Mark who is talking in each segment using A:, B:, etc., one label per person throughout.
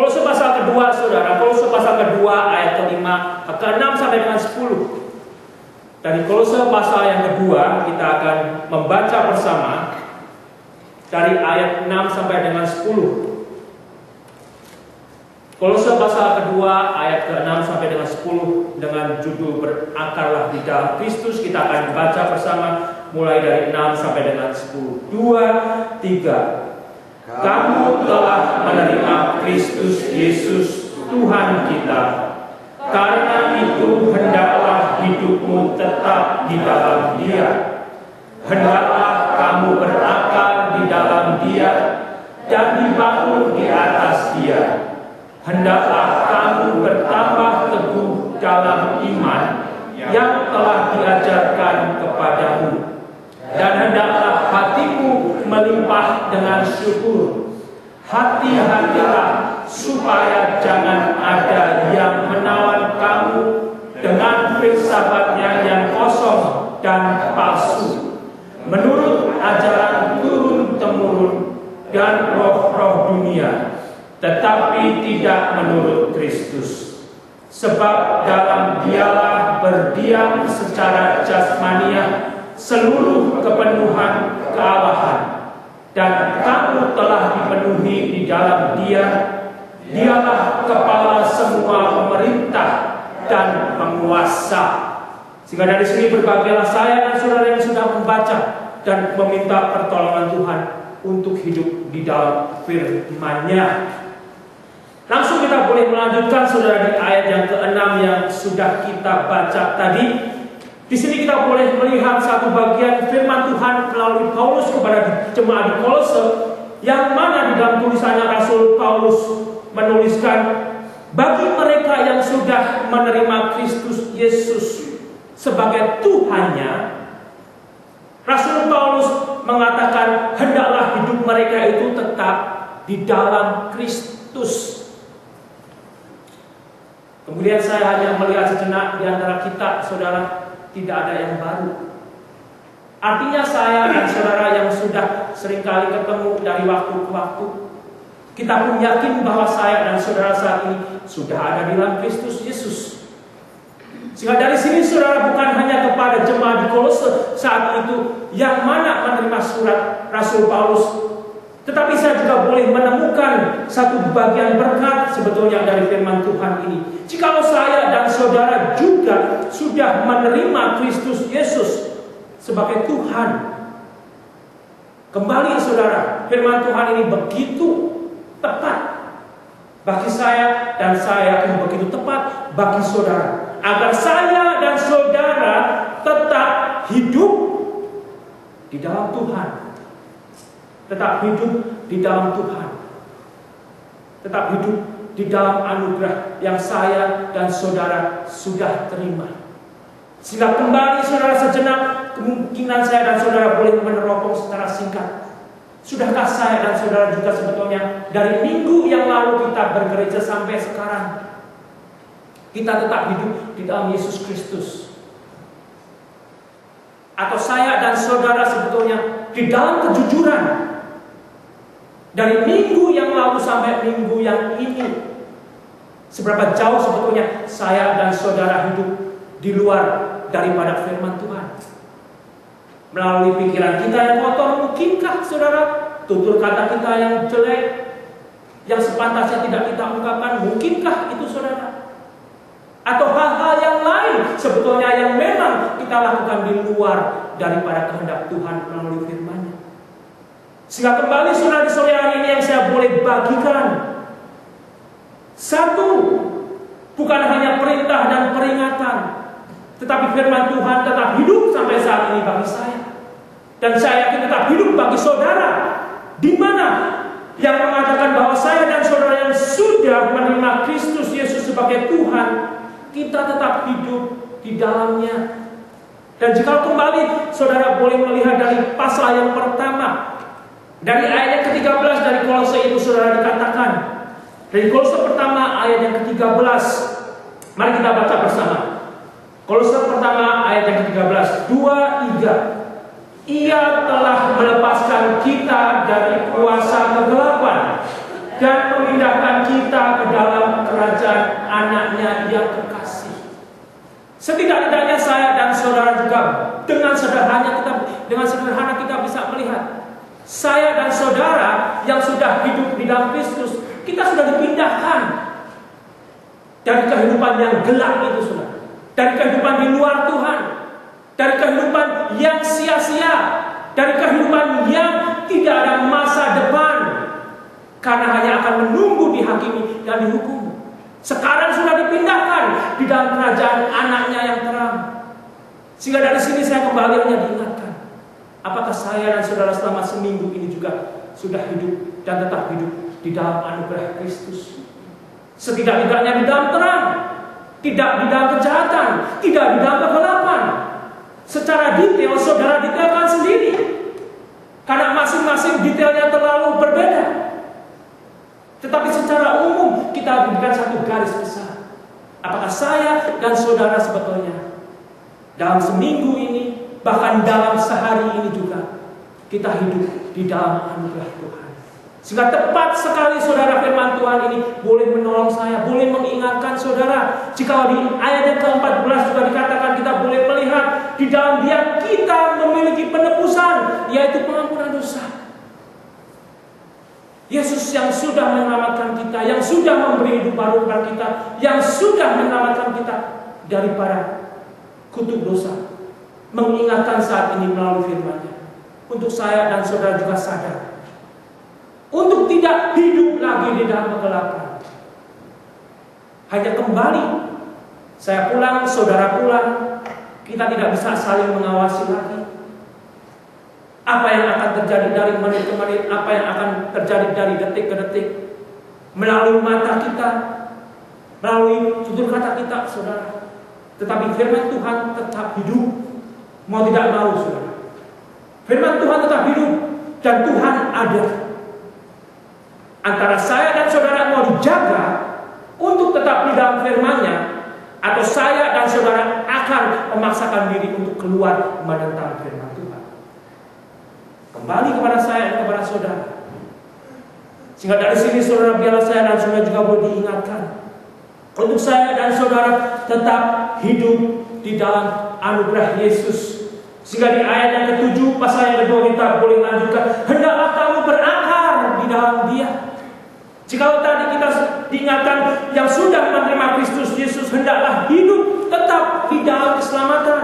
A: Kolose pasal kedua, saudara, Kolose pasal kedua ayat kelima, ke-6 sampai dengan 10. Dari Kolose pasal yang kedua kita akan membaca bersama dari ayat 6 sampai dengan 10. Kolose pasal kedua ayat ke-6 sampai dengan 10 dengan judul Berakarlah di dalam Kristus. Kita akan baca bersama mulai dari 6 sampai dengan 10. 2, 3. Kamu telah menerima Kristus Yesus Tuhan kita. Karena itu hendaklah hidupmu tetap di dalam Dia. Hendaklah kamu berakar di dalam Dia dan dibangun di atas Dia. Hendaklah kamu bertambah teguh dalam iman yang telah diajarkan kepadamu. Dan hendaklah hatimu melimpah dengan syukur. Hati-hatilah supaya jangan ada yang menawan kamu dengan filsafatnya yang kosong dan palsu, menurut ajaran turun-temurun dan roh-roh dunia, tetapi tidak menurut Kristus. Sebab dalam Dialah berdiam secara jasmania seluruh kepenuhan kealahan, dan kamu telah dipenuhi di dalam Dia. Dialah kepala semua pemerintah dan penguasa. Sehingga dari sini berbagailah saya dan saudara yang sudah membaca dan meminta pertolongan Tuhan untuk hidup di dalam firman-Nya. Langsung kita boleh melanjutkan saudara di ayat yang ke-6 yang sudah kita baca tadi. Di sini kita boleh melihat satu bagian firman Tuhan melalui Paulus kepada jemaat di Kolose, yang mana di dalam tulisannya Rasul Paulus menuliskan, bagi mereka yang sudah menerima Kristus Yesus sebagai Tuhannya, Rasul Paulus mengatakan hendaklah hidup mereka itu tetap di dalam Kristus. Kemudian saya hanya melihat sejenak di antara kita, saudara, tidak ada yang baru. Artinya saya dan saudara yang sudah seringkali ketemu dari waktu ke waktu, kita pun yakin bahwa saya dan saudara saat ini sudah ada di dalam Kristus Yesus. Sehingga dari sini saudara bukan hanya kepada jemaat di Kolose saat itu yang mana menerima surat Rasul Paulus, tetapi saya juga boleh menemukan satu bagian berkat sebetulnya dari firman Tuhan ini. Jikalau saya dan saudara juga sudah menerima Kristus Yesus sebagai Tuhan, kembali saudara, firman Tuhan ini begitu tepat bagi saya dan saya yakin begitu tepat bagi saudara, agar saya dan saudara tetap hidup di dalam Tuhan. Tetap hidup di dalam Tuhan. Tetap hidup di dalam anugerah yang saya dan saudara sudah terima. Sehingga kembali saudara sejenak, kemungkinan saya dan saudara boleh meneropong secara singkat. Sudahkah saya dan saudara juga sebetulnya dari minggu yang lalu kita bergereja sampai sekarang, kita tetap hidup di dalam Yesus Kristus? Atau saya dan saudara sebetulnya di dalam kejujuran dari minggu yang lalu sampai minggu yang ini, seberapa jauh sebetulnya saya dan saudara hidup di luar daripada firman Tuhan? Melalui pikiran kita yang kotor, mungkinkah saudara? Tutur kata kita yang jelek, yang sepantasnya tidak kita ungkapkan, mungkinkah itu saudara? Atau hal-hal yang lain sebetulnya yang memang kita lakukan di luar daripada kehendak Tuhan melalui firman-Nya? Sehingga kembali saudara di sore hari ini yang saya boleh bagikan, satu, bukan hanya perintah dan peringatan, tetapi firman Tuhan tetap hidup sampai saat ini bagi saya. Dan saya yakin tetap hidup bagi saudara. Di mana yang mengatakan bahwa saya dan saudara yang sudah menerima Kristus Yesus sebagai Tuhan, kita tetap hidup di dalamnya. Dan jika kembali saudara boleh melihat dari pasal yang pertama, dari ayat yang ke-13 dari Kolose itu saudara dikatakan, dari Kolose pertama ayat yang ke-13, mari kita baca bersama. Kolose pertama ayat yang ke-13, 2, 3. Ia telah melepaskan kita dari kuasa kegelapan dan memindahkan kita Saya dan saudara yang sudah hidup di dalam Kristus, kita sudah dipindahkan dari kehidupan yang gelap itu, saudara. Dari kehidupan di luar Tuhan, dari kehidupan yang sia-sia, dari kehidupan yang tidak ada masa depan, karena hanya akan menunggu dihakimi dan dihukum. Sekarang sudah dipindahkan di dalam kerajaan anaknya yang terang. Sehingga dari sini saya kembali hanya diingatkan, apakah saya dan saudara selama seminggu ini juga sudah hidup dan tetap hidup di dalam anugerah Kristus? Setidak-tidaknya di dalam terang, tidak di dalam kejahatan, tidak di dalam kegelapan. Secara detail saudara detailkan sendiri, karena masing-masing detailnya terlalu berbeda. Tetapi secara umum kita berikan satu garis besar. Apakah saya dan saudara sebetulnya dalam seminggu ini, bahkan dalam sehari ini juga, kita hidup di dalam anugerah Tuhan? Sehingga tepat sekali saudara firman Tuhan ini boleh menolong saya, boleh mengingatkan saudara. Jika di ayat yang ke-14 juga dikatakan kita boleh melihat di dalam Dia kita memiliki penebusan, yaitu pengampunan dosa. Yesus yang sudah menyelamatkan kita, yang sudah memberi hidup baru kepada kita, yang sudah menyelamatkan kita daripada kutuk dosa, mengingatkan saat ini melalui firman-Nya untuk saya dan saudara juga sadar untuk tidak hidup lagi di dalam kegelapan. Hanya kembali, saya pulang, saudara pulang, kita tidak bisa saling mengawasi lagi. Apa yang akan terjadi dari menit ke menit, apa yang akan terjadi dari detik ke detik, melalui mata kita, melalui tutur kata kita, saudara. Tetapi firman Tuhan tetap hidup, mau tidak mau, saudara. Firman Tuhan tetap hidup dan Tuhan ada. Antara saya dan saudara mau dijaga untuk tetap di dalam firman-Nya, atau saya dan saudara akan memaksakan diri untuk keluar menentang firman Tuhan. Kembali kepada saya dan kepada saudara. Sehingga dari sini saudara, biarlah saya dan saudara juga boleh diingatkan untuk saya dan saudara tetap hidup di dalam anugerah Yesus. Sehingga di ayat yang ke-7 pasal yang kedua kita boleh lanjutkan, hendaklah kamu berakar di dalam Dia. Jika tadi kita diingatkan yang sudah menerima Kristus Yesus, hendaklah hidup tetap di dalam keselamatan,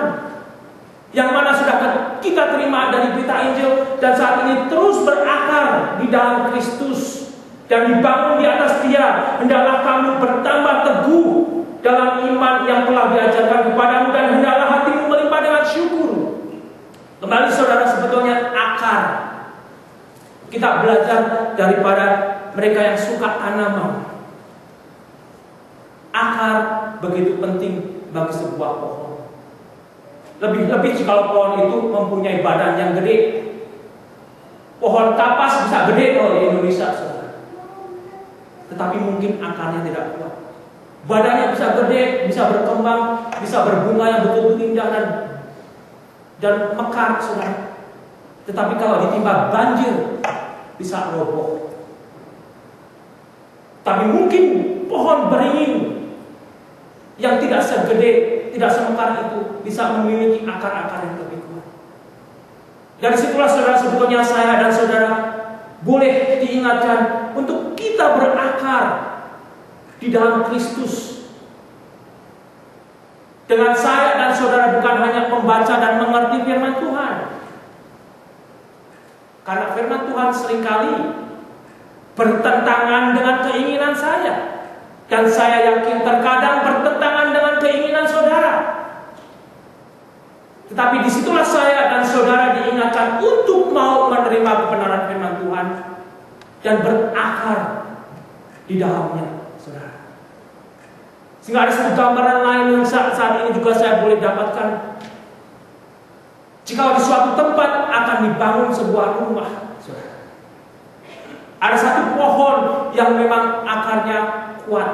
A: yang mana sudah kita terima dari berita Injil, dan saat ini terus berakar di dalam Kristus dan dibangun di atas Dia. Hendaklah kamu bertambah teguh dalam iman yang telah diajarkan kepadamu, dan hendaklah hatimu melimpah dengan syukur. Kembali saudara, sebetulnya akar kita belajar daripada mereka yang suka tanaman. Akar begitu penting bagi sebuah pohon. Lebih-lebih jika pohon itu mempunyai badan yang gede. Pohon kapas bisa gede kalau di Indonesia, saudara. Tetapi mungkin akarnya tidak kuat. Badannya bisa gede, bisa berkembang, bisa berbunga yang betul-betul indah dan mekar, saudara. Tetapi kalau ditimpa banjir, bisa roboh. Tapi mungkin pohon beringin yang tidak segede, tidak semekar itu bisa memiliki akar-akar yang lebih kuat. Dari situlah saudara, sebetulnya saya dan saudara boleh diingatkan untuk kita berakar di dalam Kristus. Dengan saya dan saudara bukan hanya membaca dan mengerti firman Tuhan, karena firman Tuhan seringkali bertentangan dengan keinginan saya, dan saya yakin terkadang bertentangan dengan keinginan saudara. Tetapi disitulah saya dan saudara diingatkan untuk mau menerima kebenaran firman Tuhan dan berakar di dalamnya, saudara. Sehingga ada satu gambaran lain yang saat ini juga saya boleh dapatkan. Jika di suatu tempat akan dibangun sebuah rumah, saudara, ada satu pohon yang memang akarnya kuat.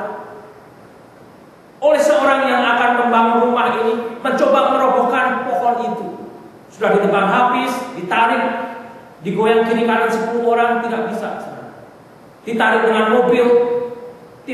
A: Oleh seorang yang akan membangun rumah ini mencoba merobohkan pohon itu. Sudah ditebang habis, ditarik, digoyang kiri kanan 10 orang, tidak bisa. Ditarik dengan mobil,